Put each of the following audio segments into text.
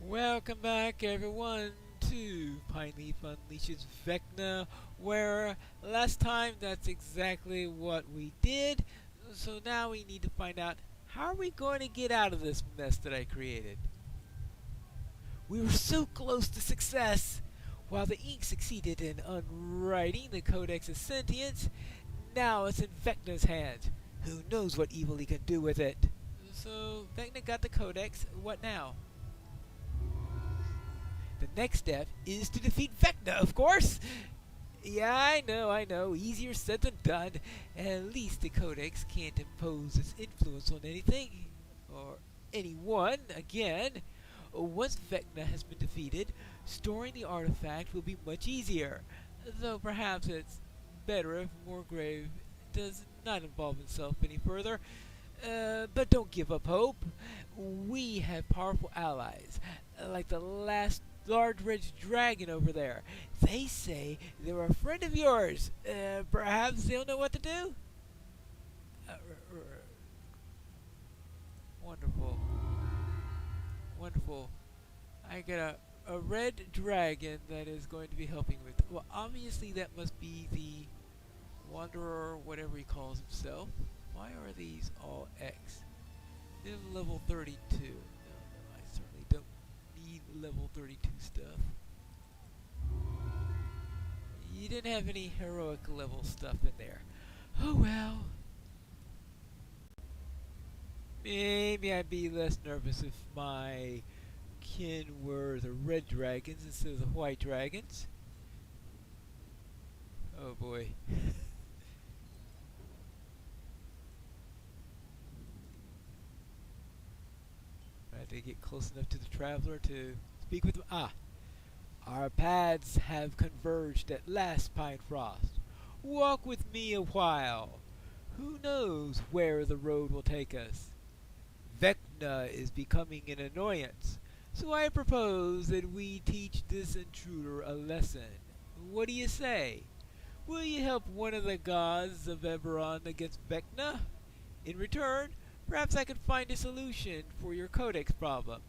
Welcome back, everyone, to Pineleaf Unleashes Vecna, where last time that's exactly what we did. So now we need to find out how are we going to get out of this mess that I created. We were so close to success. While the ink succeeded in unwriting the Codex of Sentience, now it's in Vecna's hands. Who knows what evil he can do with it? So Vecna got the Codex. What now? The next step is to defeat Vecna, of course! Yeah, I know. Easier said than done. At least the Codex can't impose its influence on anything. Or anyone, again. Once Vecna has been defeated, storing the artifact will be much easier. Though perhaps it's better if Morgrave does not involve himself any further. But don't give up hope. We have powerful allies, like the last large red dragon over there. They say they're a friend of yours. Perhaps they'll know what to do? Wonderful. Wonderful. I got a red dragon that is going to be helping with. Well, obviously that must be the Wanderer, whatever he calls himself. Why are these all X? Then level 32. No, I certainly don't need level 32 stuff. You didn't have any heroic level stuff in there. Oh well. Maybe I'd be less nervous if my kin were the red dragons instead of the white dragons. Oh boy. I had to get close enough to the traveler to speak with him. Our paths have converged at last, Pinefrost. Walk with me a while. Who knows where the road will take us? Vecna is becoming an annoyance, so I propose that we teach this intruder a lesson. What do you say? Will you help one of the gods of Eberron against Vecna? In return, perhaps I can find a solution for your codex problem.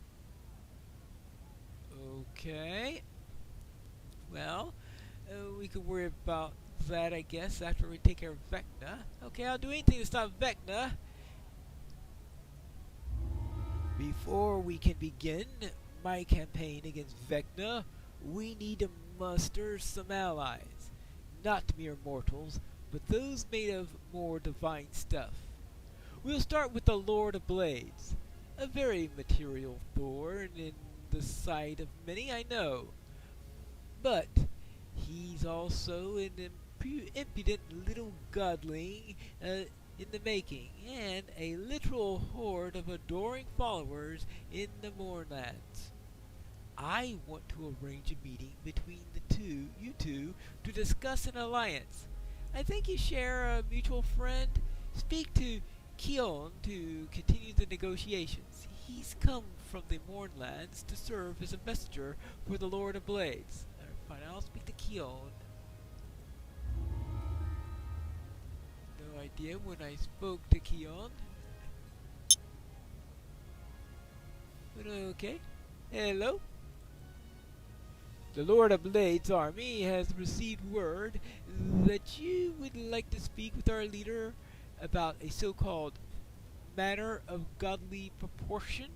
Okay. Well, we could worry about that, I guess, after we take care of Vecna. Okay, I'll do anything to stop Vecna. Before we can begin my campaign against Vecna, we need to muster some allies. Not mere mortals, but those made of more divine stuff. We'll start with the Lord of Blades, a very material thorn in the sight of many, I know. But he's also an impudent little godling in the making, and a literal horde of adoring followers in the Moorlands. I want to arrange a meeting between you two, to discuss an alliance. I think you share a mutual friend. Speak to Keon to continue the negotiations. He's come from the Moorlands to serve as a messenger for the Lord of Blades. Fine, I'll speak to Keon. No idea when I spoke to Keon. But okay. Hello? The Lord of Blades' army has received word that you would like to speak with our leader about a so-called matter of godly proportion.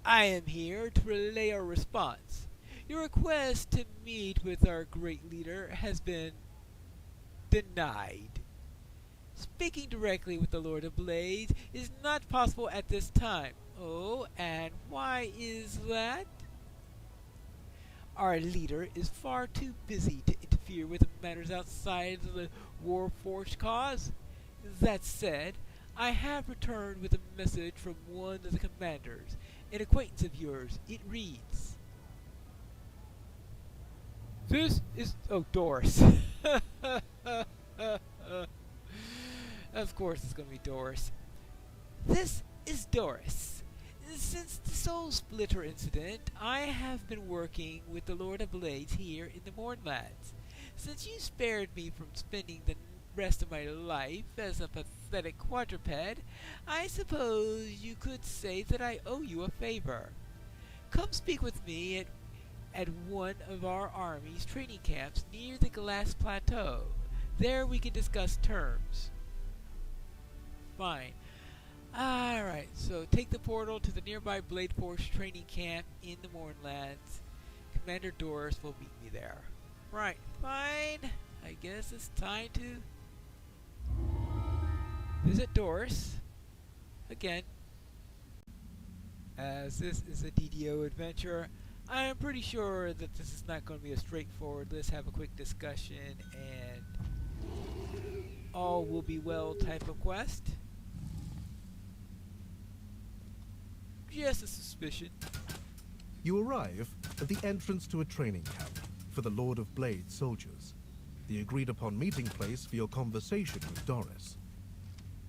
I am here to relay our response. Your request to meet with our great leader has been denied. Speaking directly with the Lord of Blades is not possible at this time. Oh, and why is that? Our leader is far too busy to interfere with matters outside of the Warforged cause. That said, I have returned with a message from one of the commanders, an acquaintance of yours. It reads, "This is... oh, Doris." Of course it's going to be Doris. "This is Doris. Since the Soul Splitter incident, I have been working with the Lord of Blades here in the Mournlands. Since you spared me from spending the rest of my life as a pathetic quadruped, I suppose you could say that I owe you a favor. come speak with me at one of our army's training camps near the Glass Plateau. There we can discuss terms. Fine. Alright, so take the portal to the nearby Blade Force training camp in the Mournlands. Commander Doris will meet me there. Right, fine. I guess it's time to visit Doris again. As this is a DDO adventure, I am pretty sure that this is not going to be a straightforward let's have a quick discussion and all will be well type of quest. Just a suspicion. You arrive at the entrance to a training camp for the Lord of Blade soldiers, the agreed upon meeting place for your conversation with Doris.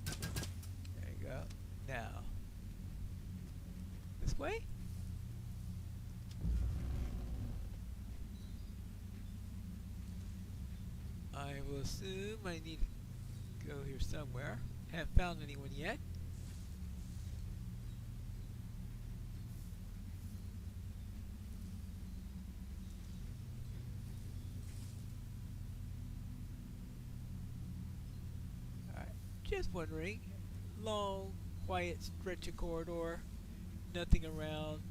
There you go. Now, this way? I will assume I need to go here somewhere. Haven't found anyone yet. Alright, just wondering. Long, quiet stretch of corridor. Nothing around.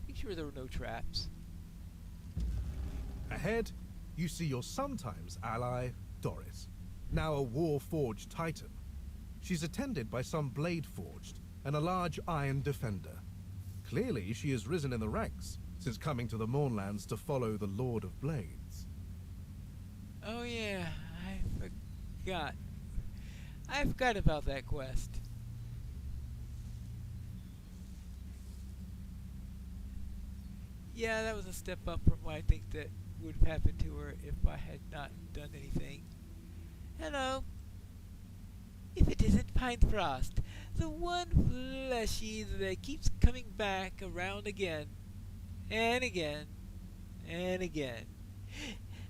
Make sure there were no traps. Ahead, you see your sometimes ally, Doris, now a war-forged titan. She's attended by some blade-forged and a large iron defender. Clearly, she has risen in the ranks since coming to the Mournlands to follow the Lord of Blades. Oh yeah, I forgot. I forgot about that quest. Yeah, that was a step up from what I think that would have happened to her if I had not done anything. Hello. If it isn't Pine Frost, the one fleshy that keeps coming back around again, and again, and again.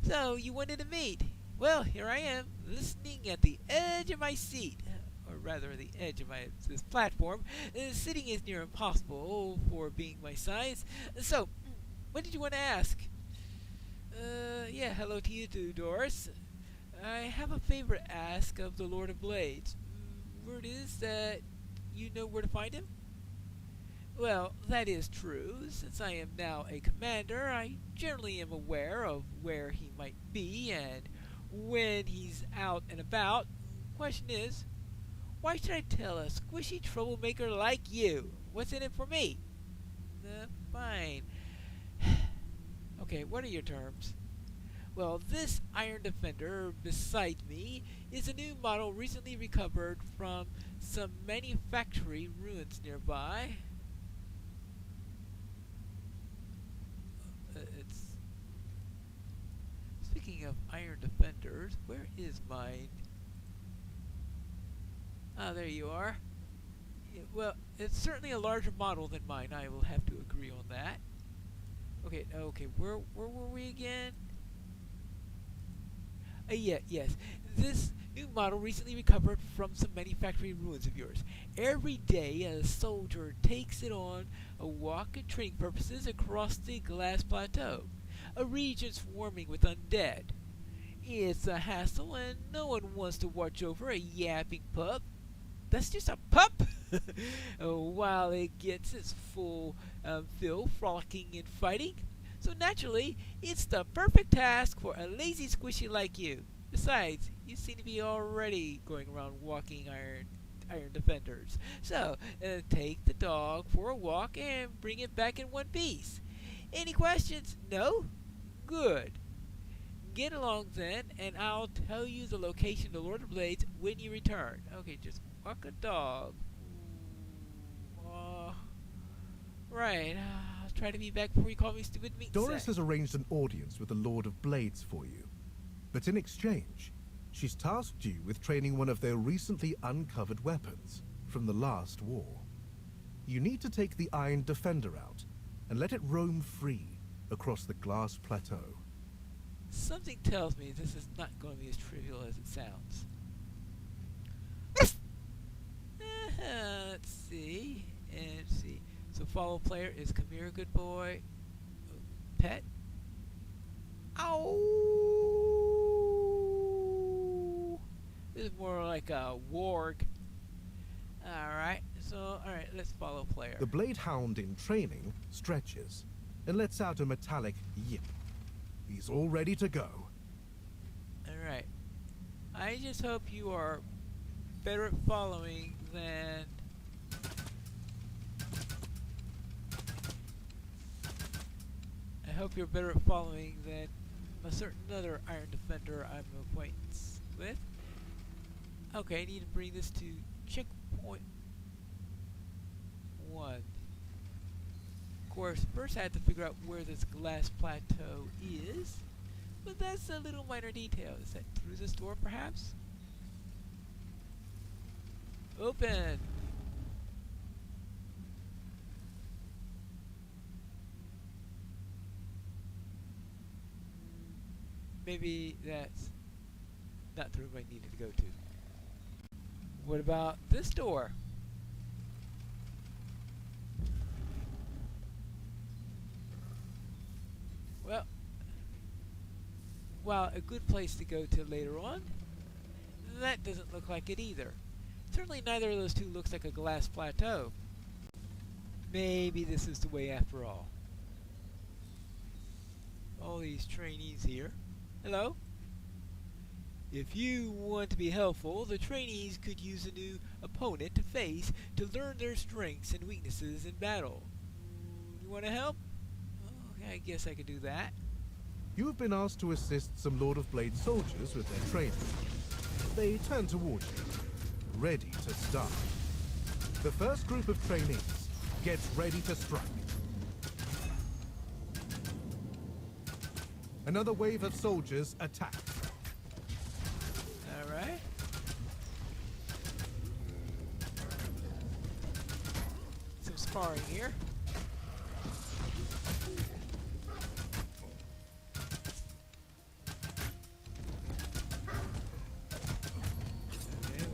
So, you wanted to meet. Well, here I am, listening at the edge of my seat. Or rather, the edge of this platform. Sitting is near impossible for being my size. So, what did you want to ask? Yeah, hello to you too, Doris. I have a favor to ask of the Lord of Blades. Word is that you know where to find him? Well, that is true. Since I am now a commander, I generally am aware of where he might be and when he's out and about. Question is, why should I tell a squishy troublemaker like you? What's in it for me? Fine. Okay, what are your terms? Well, this iron defender beside me is a new model recently recovered from some manufactory ruins nearby. Speaking of iron defenders, where is mine? Ah, there you are. Well, it's certainly a larger model than mine. I will have to agree on that. Okay, where were we again? Yes. This new model recently recovered from some manufacturing ruins of yours. Every day, a soldier takes it on a walk and training purposes across the Glass Plateau, a region swarming with undead. It's a hassle, and no one wants to watch over a yapping pup. That's just a pup! While it gets its full fill frolicking and fighting. So naturally, it's the perfect task for a lazy squishy like you. Besides, you seem to be already going around walking iron defenders. So, take the dog for a walk and bring it back in one piece. Any questions? No? Good. Get along then, and I'll tell you the location of the Lord of Blades when you return. Okay, just walk a dog. Right. I'll try to be back before you call me stupid meat Doris sack. has arranged an audience with the Lord of Blades for you. But in exchange, she's tasked you with training one of their recently uncovered weapons from the last war. You need to take the Iron Defender out and let it roam free across the Glass Plateau. Something tells me this is not going to be as trivial as it sounds. Let's see. So follow player is come here, good boy. Pet. Ow! This is more like a warg. Alright, so alright, let's follow player. The Blade Hound in training stretches and lets out a metallic yip. He's all ready to go. Alright. I just hope you are better at following than a certain other Iron Defender I'm acquaintance with. Okay, I need to bring this to checkpoint 1. Of course, first I have to figure out where this glass plateau is, but that's a little minor detail. Is that through this door, perhaps? Open! Maybe that's not the room I needed to go to. What about this door? Well, while a good place to go to later on, that doesn't look like it either. Certainly neither of those two looks like a glass plateau. Maybe this is the way after all. All these trainees here. Hello? If you want to be helpful, the trainees could use a new opponent to face to learn their strengths and weaknesses in battle. You want to help? Okay, I guess I could do that. You have been asked to assist some Lord of Blade soldiers with their training. They turn towards you, ready to start. The first group of trainees gets ready to strike. Another wave of soldiers attacks. Alright. Some sparring here.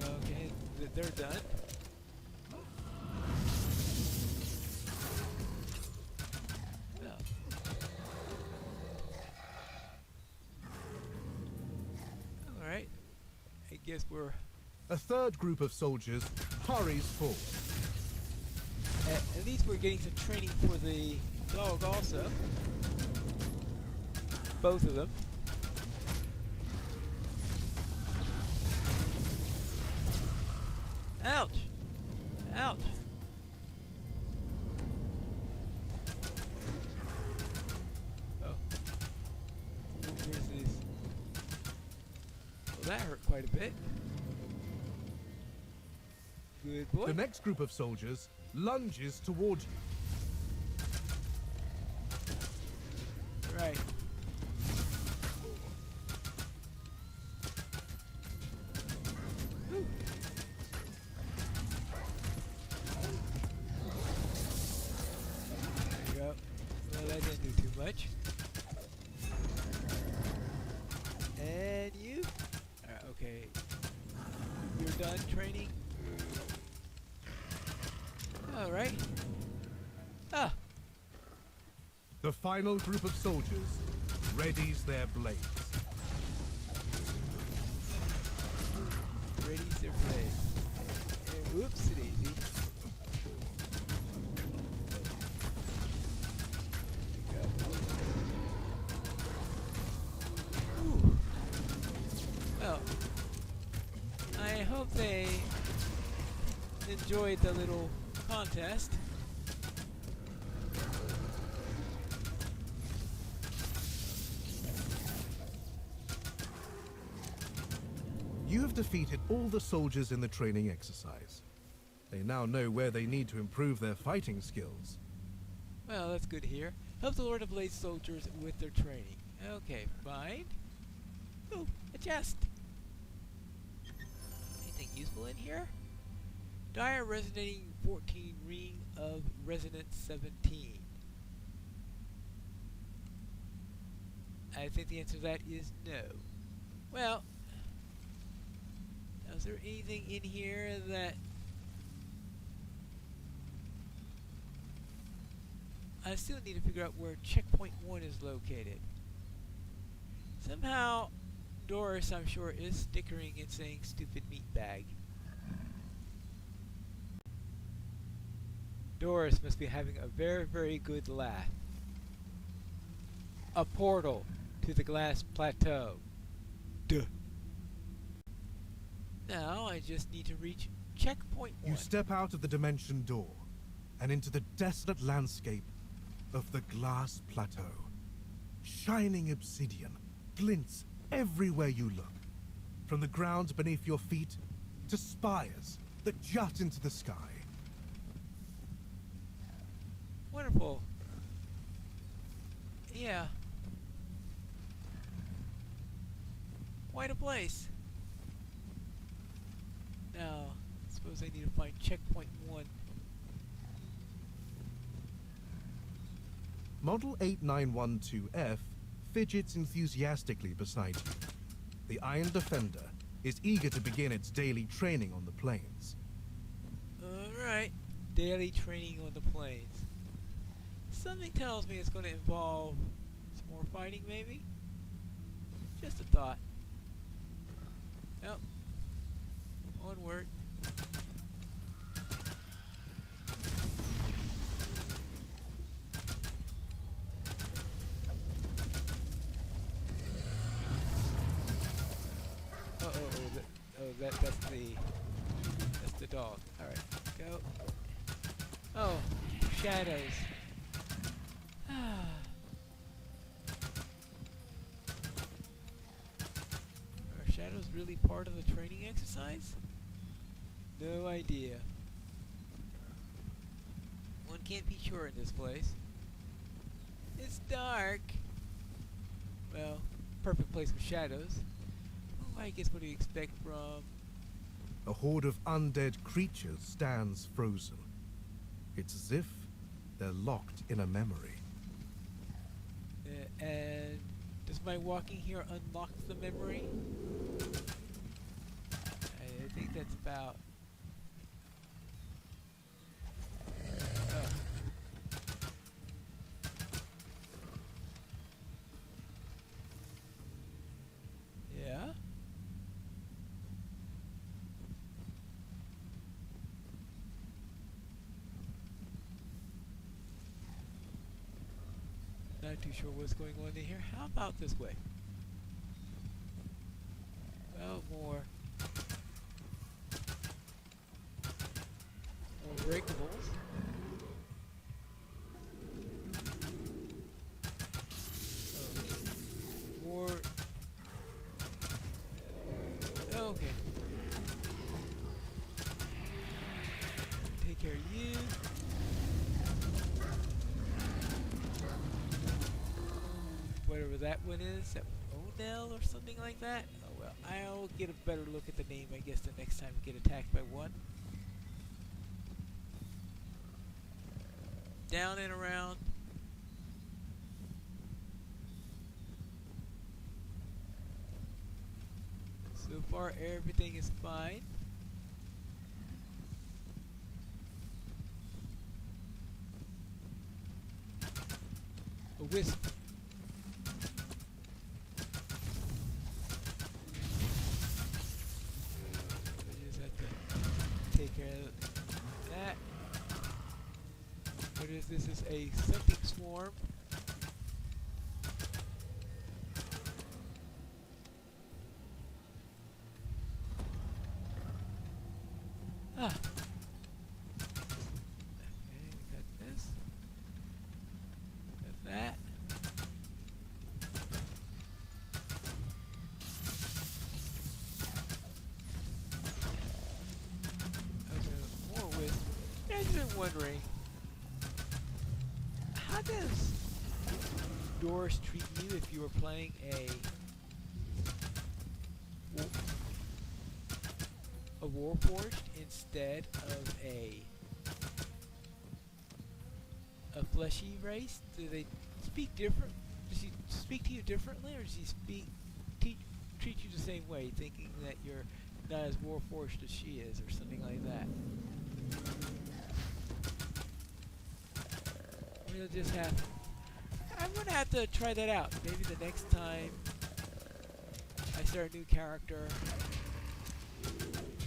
Okay, they're done. Alright. I guess we're... A third group of soldiers hurries forward. At least we're getting some training for the dog also. Both of them. Ouch! Ouch! Oh. Where's this? Well, that hurt quite a bit. Good boy. The next group of soldiers lunges towards you. Right. Whew. There you go. Well, that didn't do too much. And you? Okay. You're done training? Alright. Ah! The final group of soldiers readies their blades. Ready's their play. And whoops, it easy. Ooh. Well, I hope they enjoyed the little contest. You have defeated all the soldiers in the training exercise. They now know where they need to improve their fighting skills. Well, that's good to hear. Help the Lord of Blade soldiers with their training. Okay, fine. Ooh, a chest. Anything useful in here? Dire Resonating 14 Ring of Resonance 17. I think the answer to that is no. Well, is there anything in here that I still need to figure out where checkpoint 1 is located. Somehow, Doris, I'm sure, is stickering and saying stupid meat bag. Doris must be having a very, very good laugh. A portal to the glass plateau. Duh. Now I just need to reach checkpoint 1. You step out of the dimension door and into the desolate landscape of the glass plateau. Shining obsidian glints everywhere you look, from the ground beneath your feet to spires that jut into the sky. Wonderful. Yeah. Quite a place. Now, I suppose I need to find checkpoint 1. Model 8912F fidgets enthusiastically beside you. The Iron Defender is eager to begin its daily training on the plains. Alright. Daily training on the plains. Something tells me it's going to involve some more fighting, maybe? Just a thought. Yep. Onward. That's the dog. All right, go. Oh, shadows. Are shadows really part of the training exercise? No idea. One can't be sure in this place. It's dark. Well, perfect place for shadows. Oh, I guess what do you expect from... A horde of undead creatures stands frozen. It's as if they're locked in a memory. And does my walking here unlock the memory? I think that's about... Oh. Yeah? Not too sure what's going on in here. How about this way? Well, more breakables. More. Okay. Take care of you. Whatever that one is, that Odell or something like that. Oh well, I'll get a better look at the name, I guess, the next time we get attacked by one. Down and around. So far, everything is fine. A wisp. Take care of that. What is this? This is a something swarm. Ah. Okay, we got this. Got that. I've been wondering, how does Doris treat you if you were playing a Warforged instead of a fleshy race? Do they speak different? Does she speak to you differently, or does she treat you the same way, thinking that you're not as Warforged as she is, or something like that? It'll just happen. I'm gonna have to try that out. Maybe the next time I start a new character,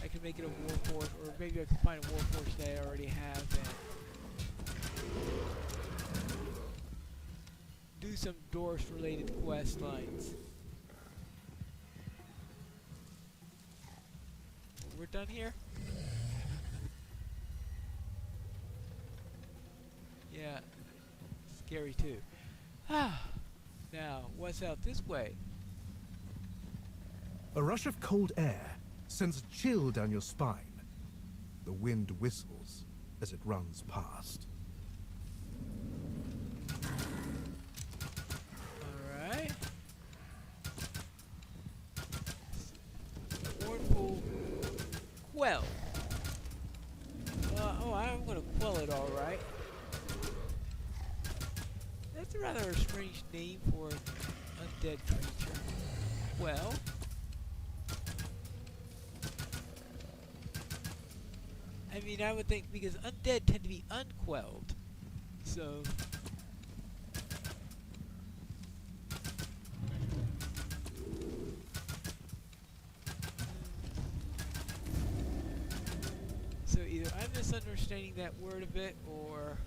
I can make it a warforged, or maybe I can find a warforged that I already have and do some Doors-related quest lines. We're done here? Yeah, scary too. Now, what's out this way? A rush of cold air sends a chill down your spine. The wind whistles as it runs past. Alright. Mournful Quell. Oh, I'm gonna quell it alright. That's a rather strange name for an undead creature. Well, I mean, I would think because undead tend to be unquelled, so either I'm misunderstanding that word a bit, or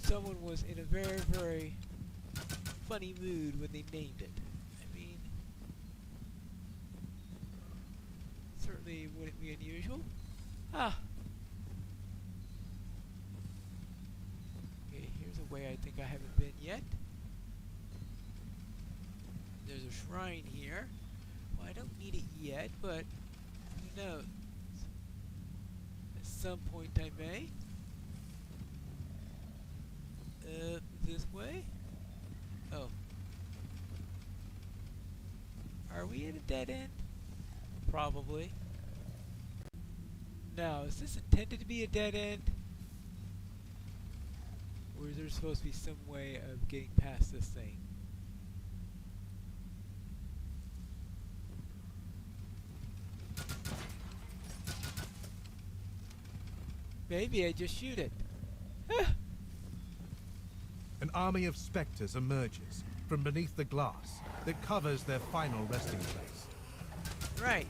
someone was in a very, very funny mood when they named it. I mean, certainly wouldn't be unusual. Okay, here's a way I think I haven't been yet. There's a shrine here. Well, I don't need it yet, but who knows? At some point I may. This way? Oh. Are we at a dead end? Probably. Now, is this intended to be a dead end? Or is there supposed to be some way of getting past this thing? Maybe I just shoot it. An army of spectres emerges from beneath the glass that covers their final resting place. Right.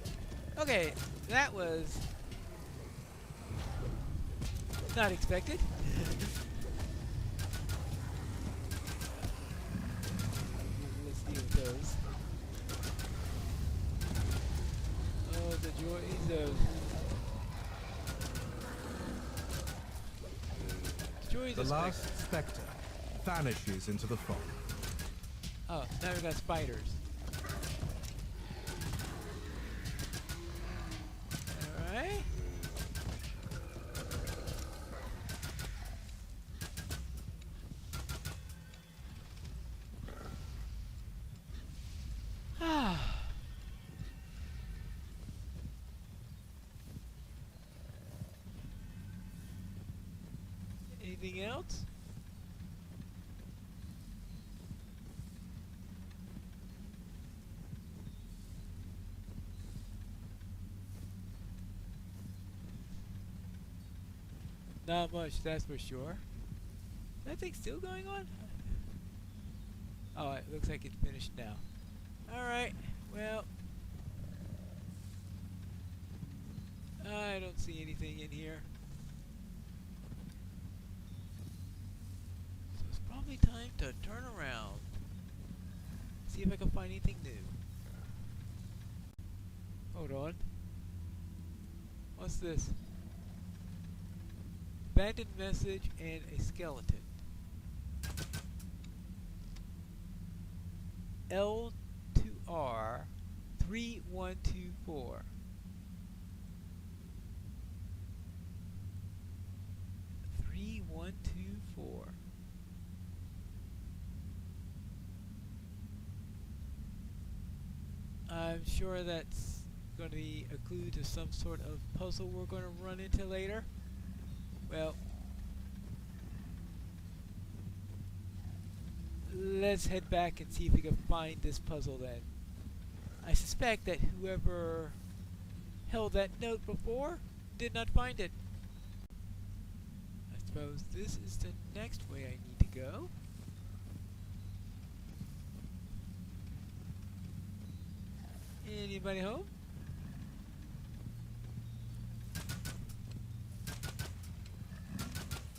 Okay, that was not expected. Let's deal with those. Oh, the joys of... The last spectre vanishes into the fog. Oh, now we got spiders. Alright. Anything else? Not much, that's for sure. That thing still going on? Oh, it looks like it's finished now. Alright, well, I don't see anything in here. So it's probably time to turn around. See if I can find anything new. Hold on. What's this? Abandoned message and a skeleton. L2R 3124. 3124. I'm sure that's going to be a clue to some sort of puzzle we're going to run into later. Well, let's head back and see if we can find this puzzle then. I suspect that whoever held that note before did not find it. That's suppose this is the next way I need to go. Anybody home?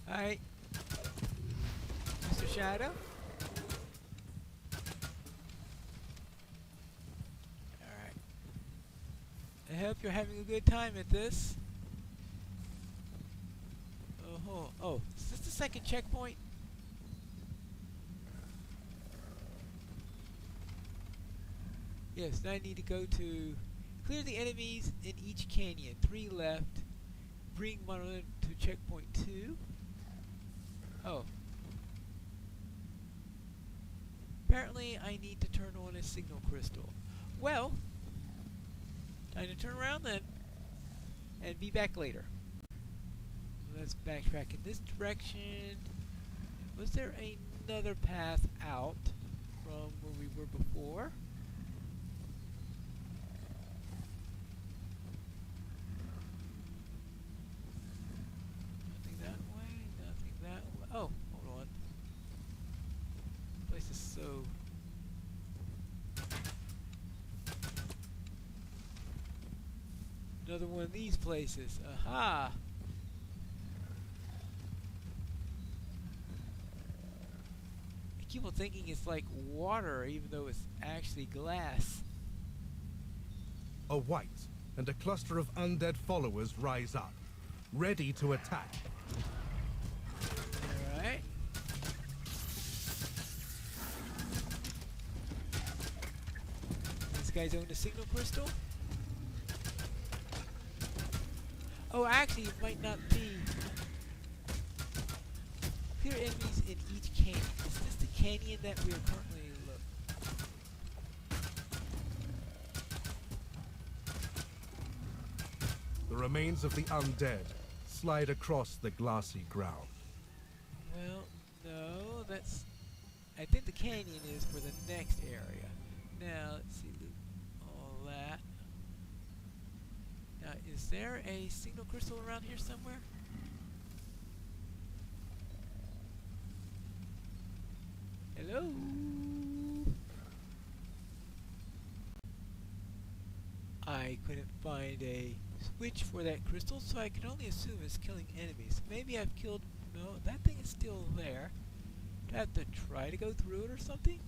Alright. Mr. Shadow? Alright. I hope you're having a good time at this. Oh, is this the second checkpoint? Yes, now I need to go to clear the enemies in each canyon. 3 left. Bring Monolith to checkpoint 2. Oh. Apparently I need to turn on a signal crystal. Well, time to turn around then and be back later. Let's backtrack in this direction. Was there another path out from where we were before? Nothing that way, nothing that way. Oh, hold on. This place is so... Another one of these places. Aha! I keep on thinking it's like water, even though it's actually glass. A white and a cluster of undead followers rise up, ready to attack. Alright. This guy's owned a signal crystal? Oh, actually, it might not be. Clear enemies in each canyon. Is this the canyon that we are currently looking? The remains of the undead slide across the glassy ground. Well, no, that's... I think the canyon is for the next area. Now, let's see, loot all that. Now, is there a signal crystal around here somewhere? Hello? I couldn't find a switch for that crystal, so I can only assume it's killing enemies. Maybe I've killed... No, that thing is still there. Do I have to try to go through it or something?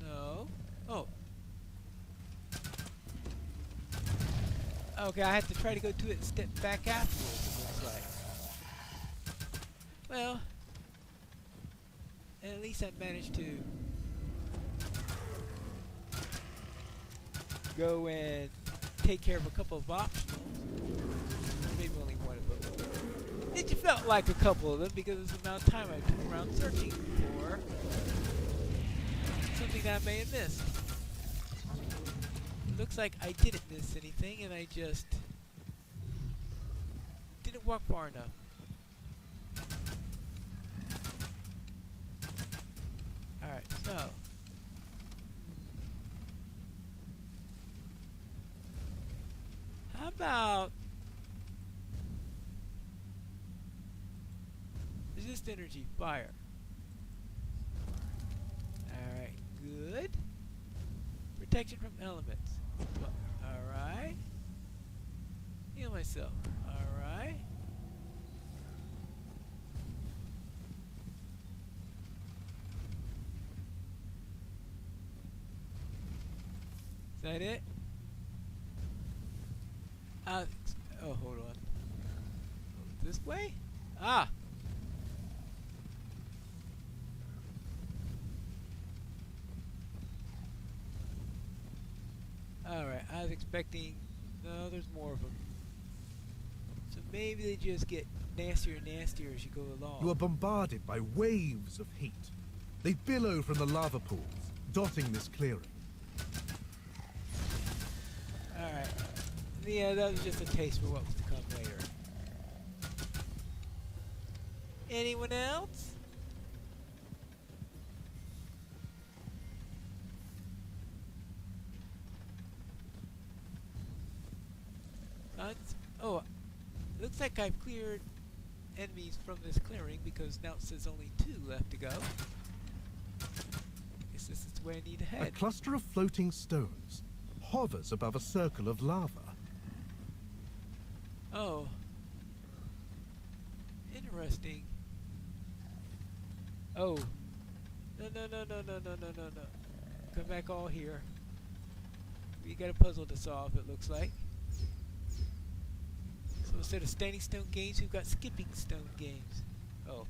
No. Oh. Okay, I have to try to go to it and step back afterwards, it looks like. Well, at least I managed to go and take care of a couple of optionals. Maybe only one of them. It just felt like a couple of them because of the amount of time I took around searching for something that I may have missed. Looks like I didn't miss anything and I just didn't walk far enough. Alright, so how about resist energy, fire? Alright, good. Protection from elements. Alright. Heal myself. Alright. Is that it? Oh, hold on. This way? Ah! Alright, I was expecting... No, there's more of them. So maybe they just get nastier and nastier as you go along. You are bombarded by waves of heat. They billow from the lava pools, dotting this clearing. Alright. Yeah, that was just a taste for what was to come later. Anyone else? Oh, looks like like I've cleared enemies from this clearing because now it says only 2 left to go. Guess this is the way I need to A head. cluster of floating stones hovers above a circle of lava. Oh. Interesting. Oh. No, no, no, no, no, no, no, no, no. Come back all here. We got a puzzle to solve, it looks like. So instead of standing stone games, we've got skipping stone games. Oh.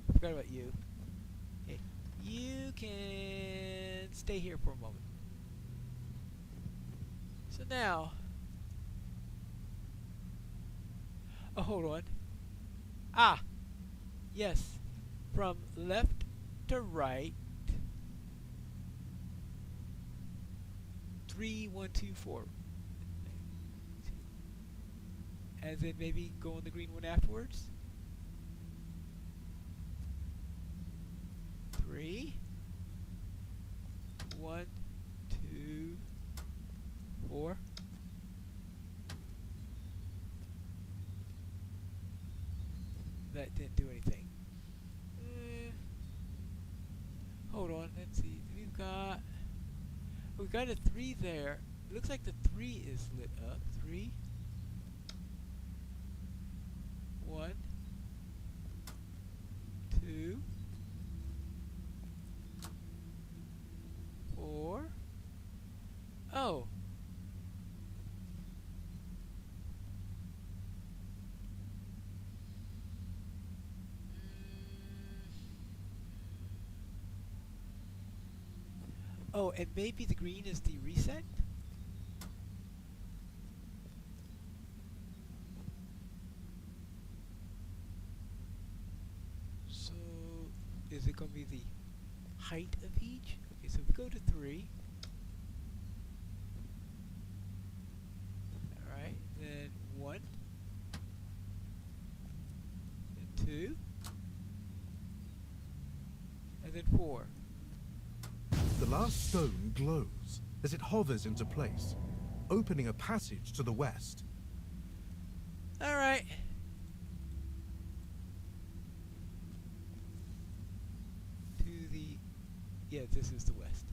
I forgot about you. Hey, you can stay here for a moment. So now... Oh, hold on. Ah! Yes. From left to right. 3, 1, 2, 4. And then maybe go on the green one afterwards. 3, 1, 2, 4. That didn't do anything. Hold on, let's see. We've got a 3 there. It looks like the 3 is lit up. 3, 1, 2, 4. Oh. Oh, and maybe the green is the reset? So, is it going to be the height of each? Okay, so if we go to 3. Alright, then 1. Then 2. And then 4. The last stone glows as it hovers into place, opening a passage to the west. Alright. To the... Yeah, this is the west.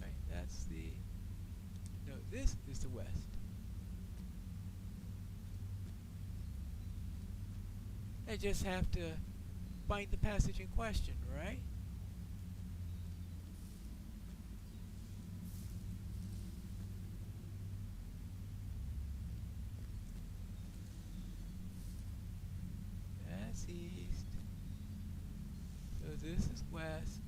Right, that's the... No, this is the west. I just have to find the passage in question, right? That's east. So this is west.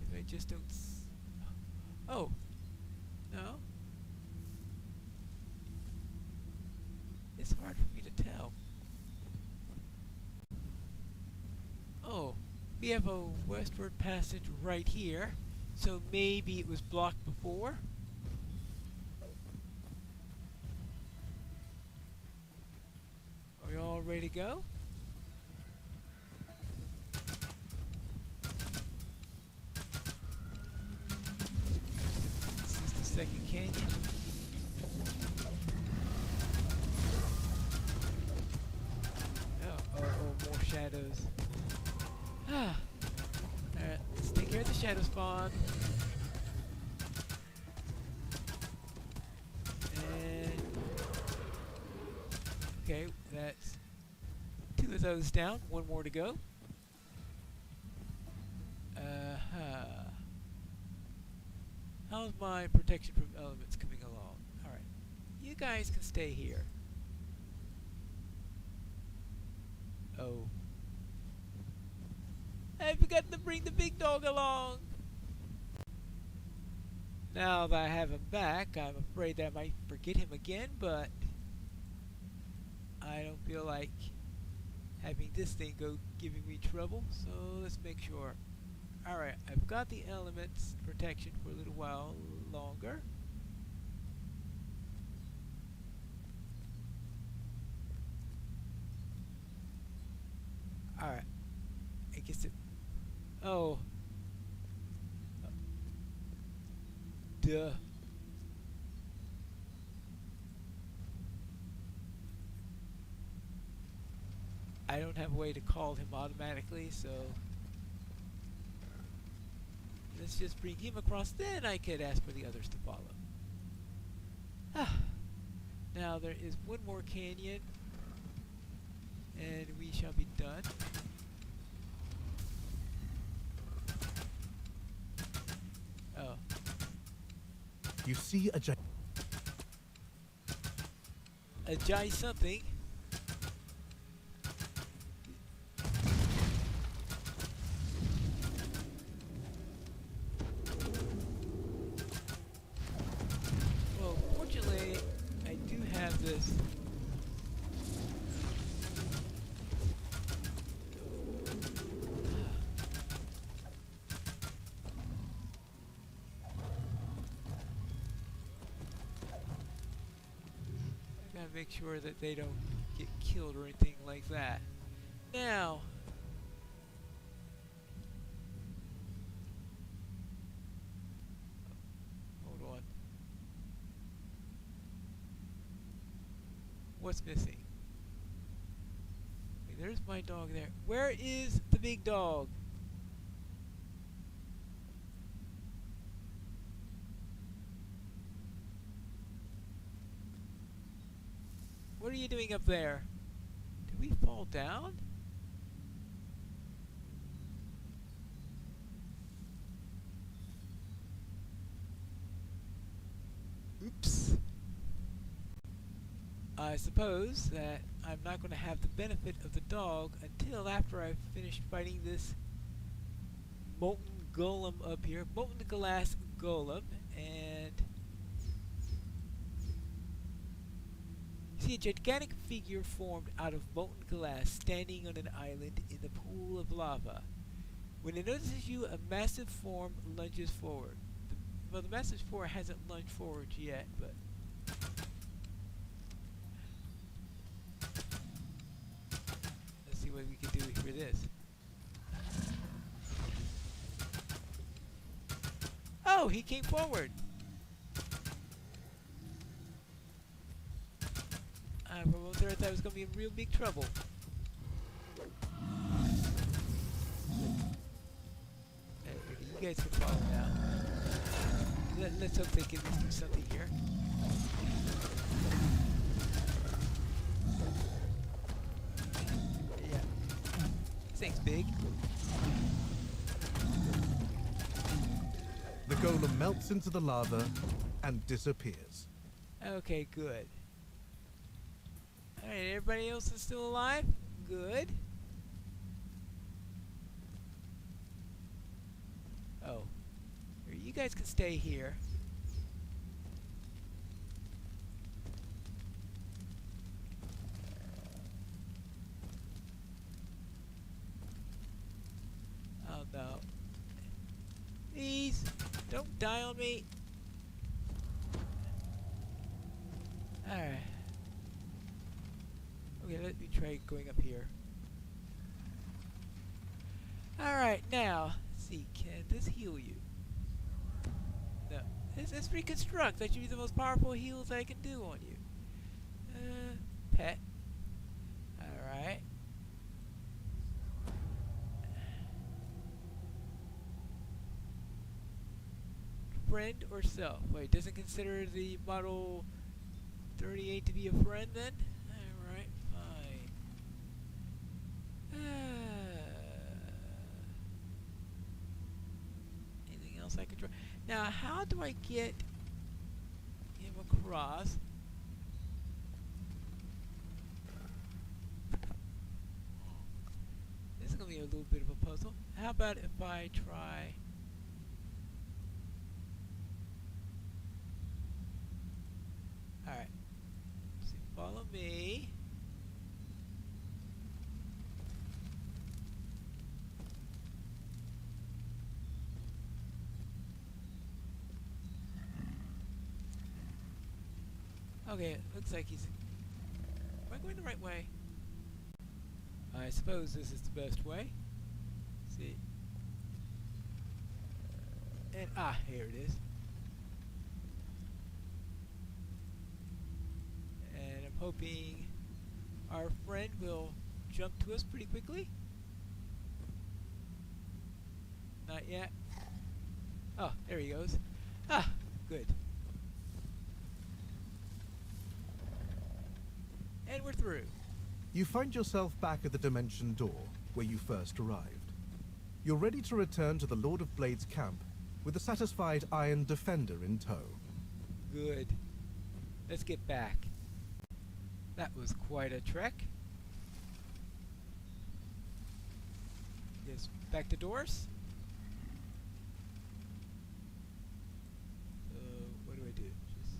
If I just don't... Oh! No? It's hard for me to tell. Oh, we have a westward passage right here, so maybe it was blocked before. Are we all ready to go? This is the second canyon. More shadows. Alright, let's take care of the shadow spawn. And... okay, that's 2 of those down. 1 more to go. How's my protection from elements coming along? Alright, you guys can stay here. Oh. I forgot to bring the big dog along! Now that I have him back, I'm afraid that I might forget him again, but I don't feel like having this thing go giving me trouble, so let's make sure. Alright, I've got the elements protection for a little while longer. Alright, I guess it Oh. Duh. I don't have a way to call him automatically, so let's just bring him across, then I could ask for the others to follow. Ah. Now there is one more canyon, and we shall be done. Oh. You see a Jai something. Well, fortunately, I do have this. I gotta make sure that they don't get killed or anything like that. Now, hold on. What's missing? Wait, there's my dog there. Where is the big dog? What are you doing up there? Did we fall down? Oops. I suppose that I'm not going to have the benefit of the dog until after I've finished fighting this molten golem up here. Molten glass golem. And you see a gigantic figure formed out of molten glass standing on an island in the pool of lava. When it notices you, a massive form lunges forward. Well, the massive form hasn't lunged forward yet, but let's see what we can do for this. Oh, he came forward. For a moment there, I thought I was going to be in real big trouble. You guys can follow now. Let's hope they can do something here. Yeah. This thing's big. The golem melts into the lava and disappears. Okay, good. Alright, everybody else is still alive? Good. Oh. You guys can stay here. Oh no. Please, don't die on me. Alright. Okay, let me try going up here. Alright, now, let's see, can this heal you? No. Let's reconstruct. That should be the most powerful heals I can do on you. Pet. Alright. Friend or self? Wait, doesn't consider the model 38 to be a friend then? Alright, fine. Anything else I can try? Now, how do I get him across? This is going to be a little bit of a puzzle. How about if I try... Alright. So follow me. Okay, it looks like he's... Am I going the right way? I suppose this is the best way. Let's see. And here it is. And I'm hoping our friend will jump to us pretty quickly. Not yet. Oh, there he goes. Good. And we're through. You find yourself back at the dimension door where you first arrived. You're ready to return to the Lord of Blades camp with a satisfied Iron Defender in tow. Good. Let's get back. That was quite a trek. Yes, back to Doris. What do I do? Just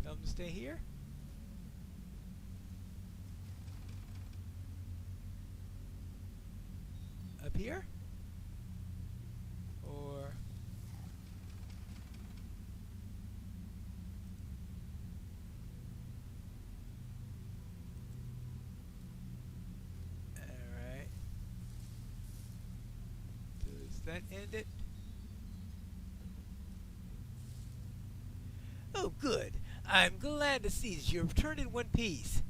tell him to stay here? Up here? Or... Alright. Does that end it? Oh, good. I'm glad to see that you returned in one piece.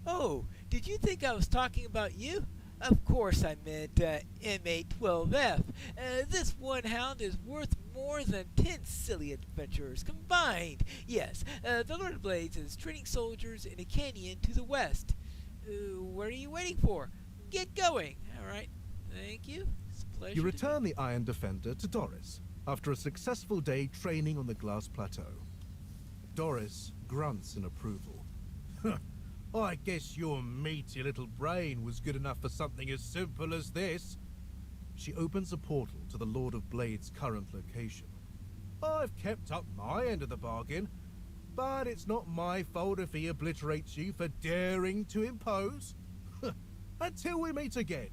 Oh, did you think I was talking about you? Of course I meant M812F. This one hound is worth more than 10 silly adventurers combined. Yes, the Lord of Blades is training soldiers in a canyon to the west. What are you waiting for? Get going. All right. Thank you. It's a pleasure. You return the Iron Defender to Doris after a successful day training on the glass plateau. Doris grunts in approval. I guess your meaty little brain was good enough for something as simple as this. She opens a portal to the Lord of Blades' current location. I've kept up my end of the bargain, but it's not my fault if he obliterates you for daring to impose. Until we meet again,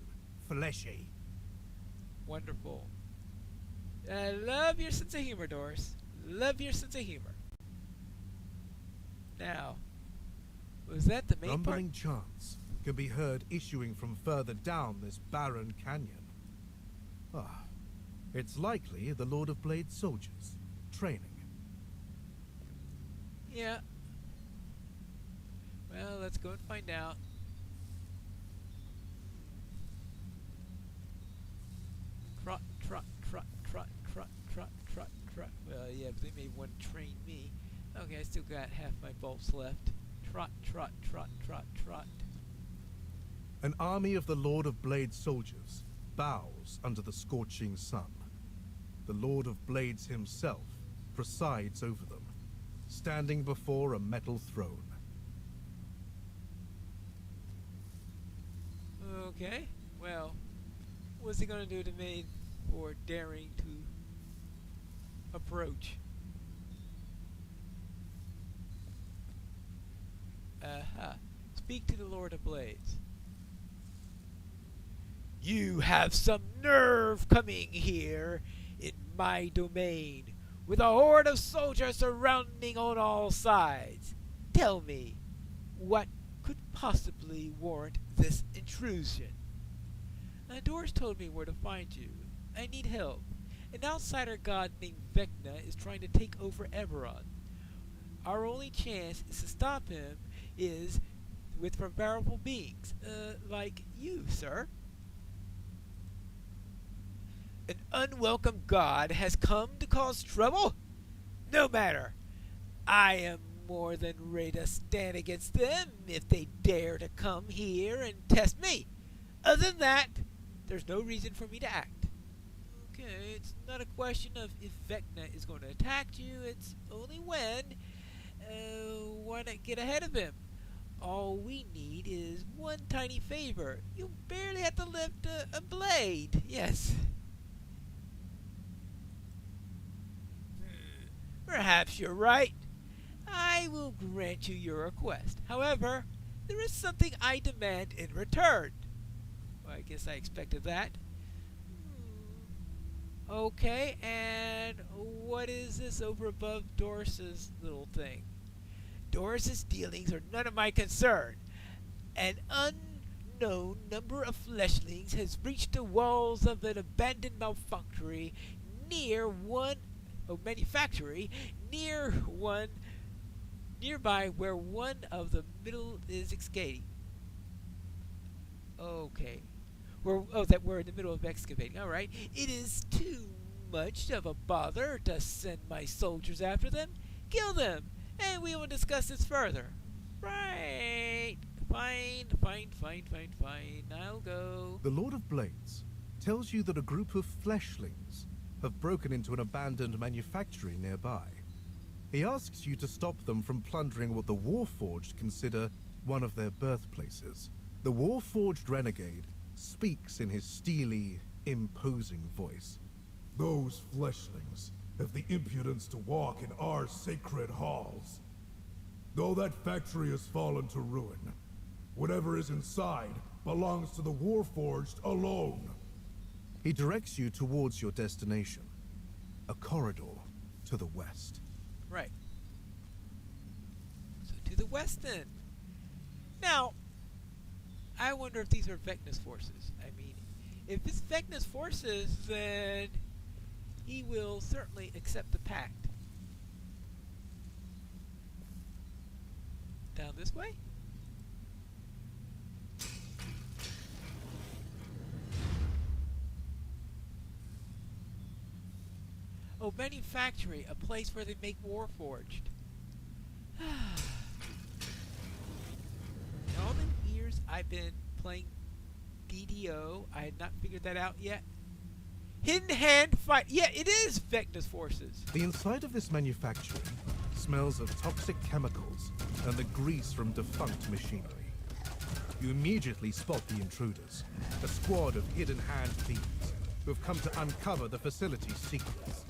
Fleshy. Wonderful. I love your sense of humor, Doris. Love your sense of humor. Now, was that the main Rumbling part? chants can be heard issuing from further down this barren canyon. It's likely the Lord of Blades soldiers, training. Yeah. Well, let's go and find out. Trot, trot, trot, trot, trot, trot, trot, trot. Well, yeah, but they may want to train me. Okay, I still got half my bolts left. Trot, trot, trot, trot, trot. An army of the Lord of Blades soldiers bows under the scorching sun. The Lord of Blades himself presides over them, standing before a metal throne. Okay, well, what's he gonna do to me for daring to approach? Speak to the Lord of Blades. You have some nerve coming here in my domain, with a horde of soldiers surrounding on all sides. Tell me, what could possibly warrant this intrusion? Doris told me where to find you. I need help. An outsider god named Vecna is trying to take over Eberron. Our only chance is to stop him is with powerful beings, like you, sir. An unwelcome god has come to cause trouble? No matter. I am more than ready to stand against them if they dare to come here and test me. Other than that, there's no reason for me to act. Okay, it's not a question of if Vecna is going to attack you, it's only when. Why not get ahead of him? All we need is one tiny favor. You barely have to lift a blade. Yes. Perhaps you're right. I will grant you your request. However, there is something I demand in return. Well, I guess I expected that. Okay, and what is this over above Doris's little thing? Doris's dealings are none of my concern. An unknown number of fleshlings has breached the walls of an abandoned manufactory near one manufactory nearby where one of the middle is excavating. Okay. We're in the middle of excavating. All right. It is too much of a bother to send my soldiers after them. Kill them, and we will discuss this further. Right. Fine. I'll go. The Lord of Blades tells you that a group of fleshlings have broken into an abandoned manufactory nearby. He asks you to stop them from plundering what the Warforged consider one of their birthplaces. The Warforged renegade speaks in his steely, imposing voice. Those fleshlings have the impudence to walk in our sacred halls. Though that factory has fallen to ruin, whatever is inside belongs to the Warforged alone. He directs you towards your destination, a corridor to the west. Right. So to the west then. Now, I wonder if these are Vecna's forces. I mean, if it's Vecna's forces, then he will certainly accept the pact. Down this way? Oh, manufactory, a place where they make Warforged. In all the years I've been playing DDO, I had not figured that out yet. Hidden hand fight. Yeah, it is Vecna's forces. The inside of this manufactory smells of toxic chemicals and the grease from defunct machinery. You immediately spot the intruders, a squad of hidden hand thieves who have come to uncover the facility's secrets.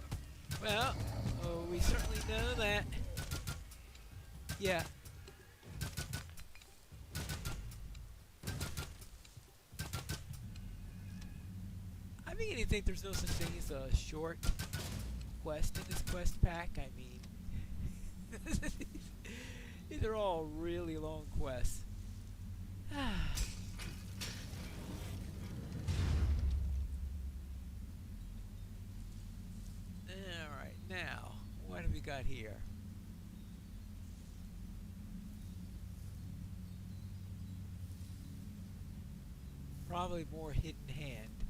Well, we certainly know that. Yeah. I'm beginning to think there's no such thing as a short quest in this quest pack. I mean, these are all really long quests. Alright, now, what have we got here? Probably more hidden hand.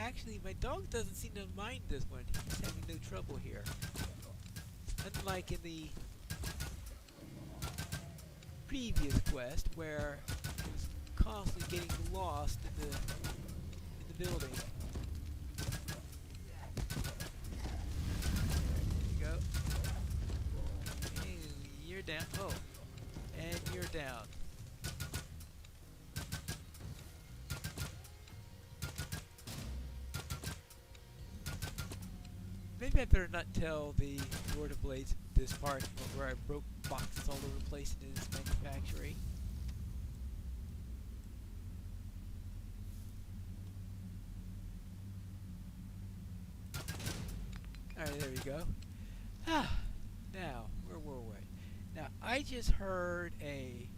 Actually, my dog doesn't seem to mind this one. He's having no trouble here. Unlike in the previous quest, where he was constantly getting lost in the building. There you go. Hey, you're down. Oh, and you're down. Maybe I better not tell the Lord of Blades this part where I broke boxes all over the place in his manufactory. Alright, there we go. Now, where were we? Now, I just heard a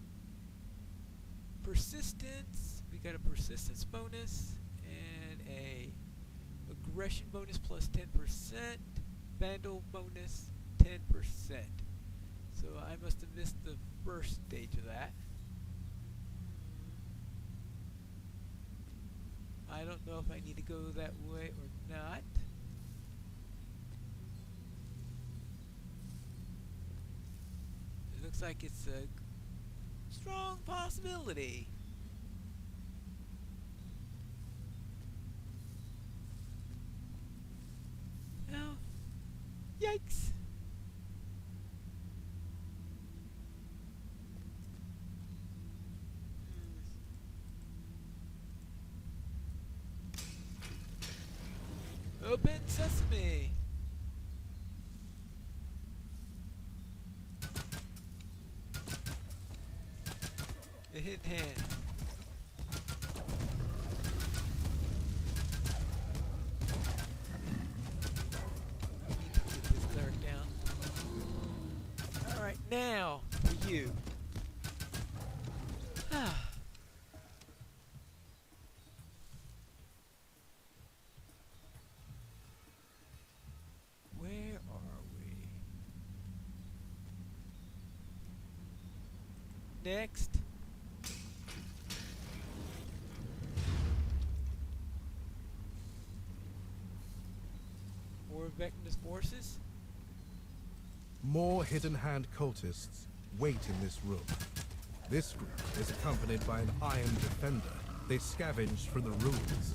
persistence. We got a persistence bonus and a aggression bonus plus 10%, vandal bonus 10%. So I must have missed the first stage of that. I don't know if I need to go that way or not. It looks like it's a strong possibility. Oh, yikes. Open sesame. A hidden hand. Need to get this cleric down. Alright, now for you. Where are we? Next. More Vecna's forces? More Hidden Hand cultists wait in this room. This group is accompanied by an Iron Defender. They scavenged from the ruins.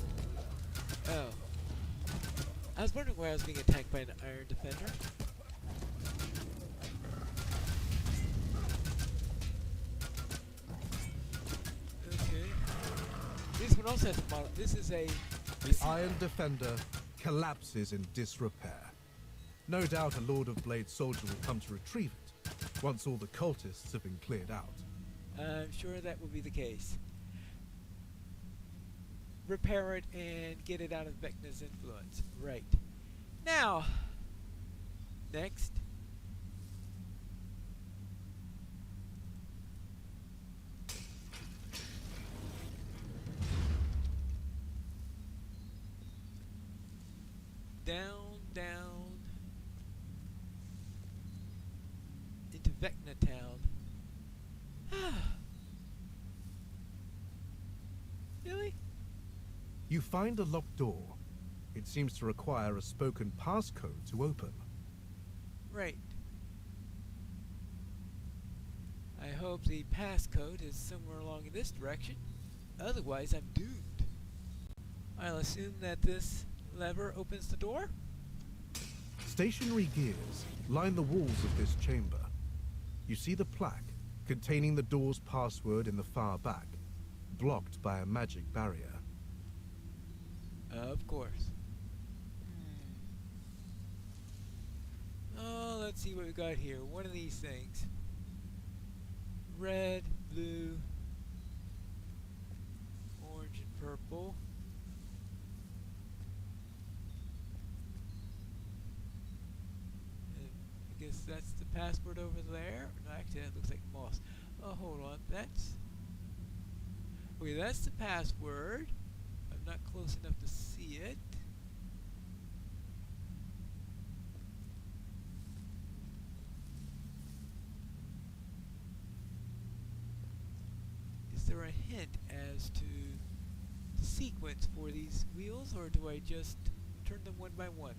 Oh. I was wondering why I was being attacked by an Iron Defender. Okay. This one also has a model. This is a... The Iron Defender collapses in disrepair. No doubt a Lord of Blade soldier will come to retrieve it, once all the cultists have been cleared out. I'm sure that will be the case. Repair it and get it out of Vecna's influence. Right. Now, next. Down, down into Vecna town. Really? You find a locked door. It seems to require a spoken passcode to open. Right. I hope the passcode is somewhere along in this direction. Otherwise, I'm doomed. I'll assume that this lever opens the door? Stationary gears line the walls of this chamber. You see the plaque containing the door's password in the far back, blocked by a magic barrier. Of course. Oh, let's see what we got here. One of these things. Red, blue, orange, and purple. And I guess that's the password over there. No, actually, that looks like moss. Oh, hold on. Okay, that's the password. I'm not close enough to see it. Is there a hint as to the sequence for these wheels, or do I just turn them one by one?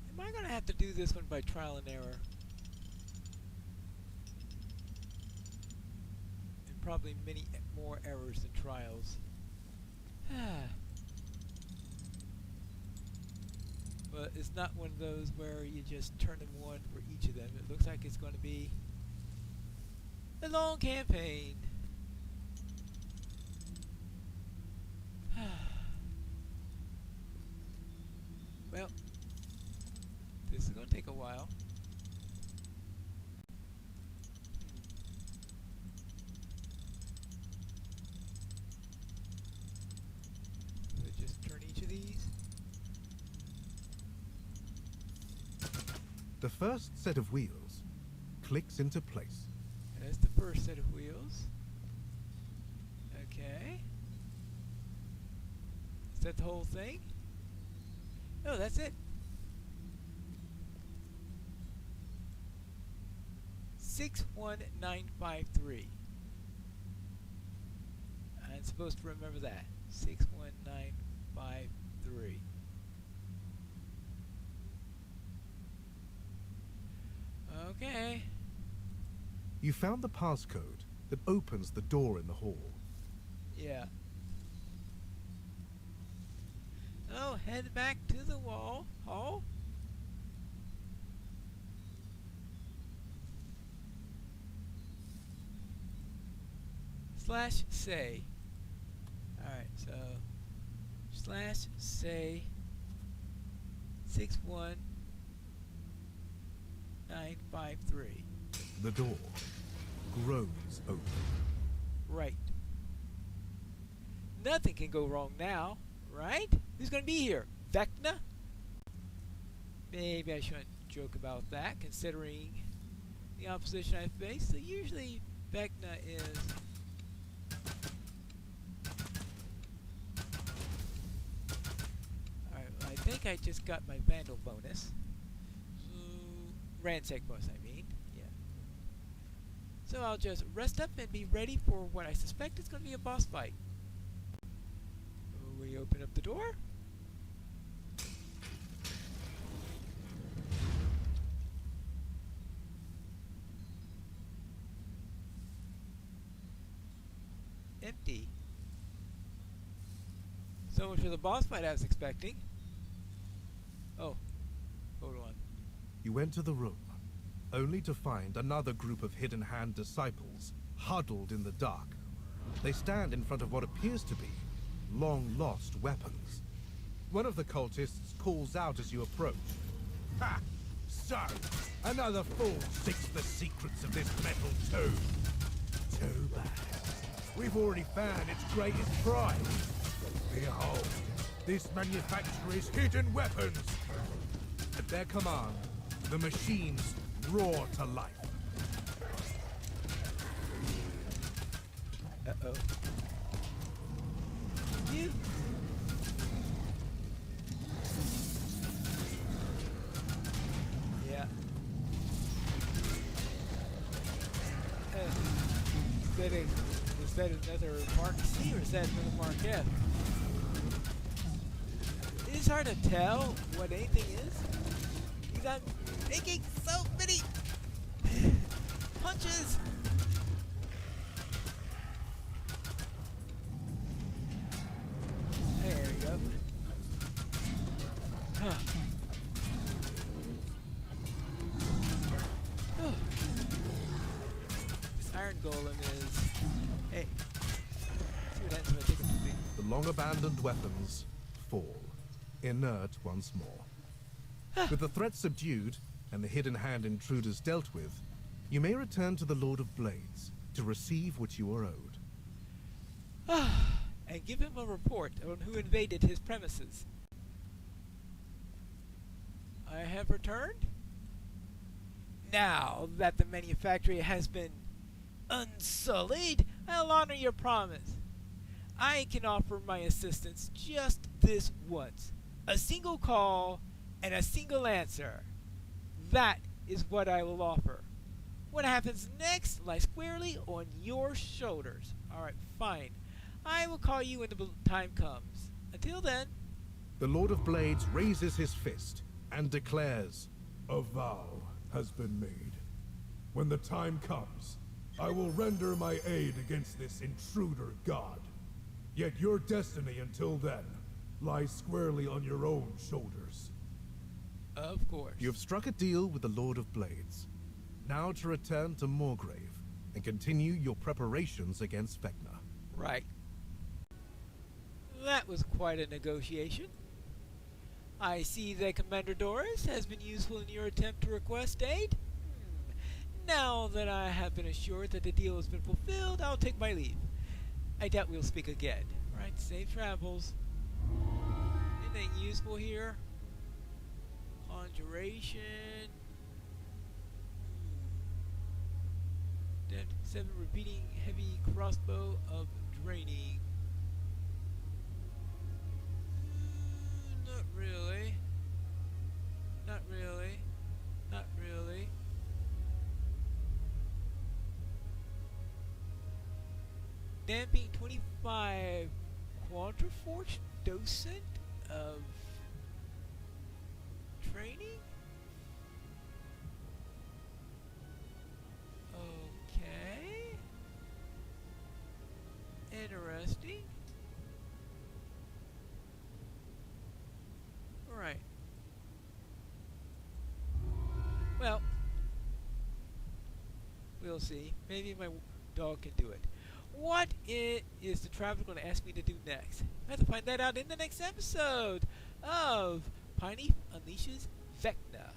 Am I going to have to do this one by trial and error? And probably many more errors than trials. But it's not one of those where you just turn them one for each of them. It looks like it's going to be a long campaign. Well, this is going to take a while. Let's just turn each of these. The first set of wheels clicks into place. That's the first set of wheels. Okay. Is that the whole thing? No, that's it. 61953. I'm supposed to remember that. 61953. Okay. You found the passcode that opens the door in the hall. Yeah. Oh, head back to the hall. Slash say. Alright, so slash say 61953. The door grows open. Right. Nothing can go wrong now, right? Who's gonna be here? Vecna? Maybe I shouldn't joke about that, considering the opposition I face. So usually Vecna is alright, well, I think I just got my Vandal bonus. So Ransack bonus I mean. Yeah. So I'll just rest up and be ready for what I suspect is gonna be a boss fight. We open up the door. Empty. So much for the boss fight I was expecting. Oh, hold on. You enter the room, only to find another group of Hidden Hand disciples huddled in the dark. They stand in front of what appears to be long-lost weapons. One of the cultists calls out as you approach. Ha! So, another fool seeks the secrets of this metal tomb. Too bad. We've already found its greatest prize. Behold, this manufacturer's hidden weapons. At their command, the machines roar to life. Uh-oh. You. Yeah. Is that another Mark C or is that another Mark F? It's hard to tell what anything is because I'm making so many punches. There we go. Huh. Oh. This iron golem is... Hey. Let's see what happens when I take it to me. The long-abandoned weapons fall, inert once more. With the threat subdued and the Hidden Hand intruders dealt with, you may return to the Lord of Blades to receive what you are owed. And give him a report on who invaded his premises. I have returned. Now that the manufactory has been unsullied, I'll honor your promise. I can offer my assistance just this once. A single call and a single answer. That is what I will offer. What happens next lies squarely on your shoulders. Alright, fine. I will call you when the time comes. Until then... The Lord of Blades raises his fist and declares, A vow has been made. When the time comes, I will render my aid against this intruder god. Yet your destiny until then lies squarely on your own shoulders. Of course. You have struck a deal with the Lord of Blades. Now to return to Moorgrave and continue your preparations against Vecna. Right. That was quite a negotiation. I see that Commander Doris has been useful in your attempt to request aid. Now that I have been assured that the deal has been fulfilled, I'll take my leave. I doubt we'll speak again. Right, safe travels. Anything useful here? Conjuration. 7 repeating heavy crossbow of draining. Not really. Not really. Not really. Damping 25 Quantriforce docent of training? Okay. Interesting. Alright. Well, we'll see. Maybe my dog can do it. What is the traveler going to ask me to do next? I have to find that out in the next episode of Pineleaf Unleashes Vecna.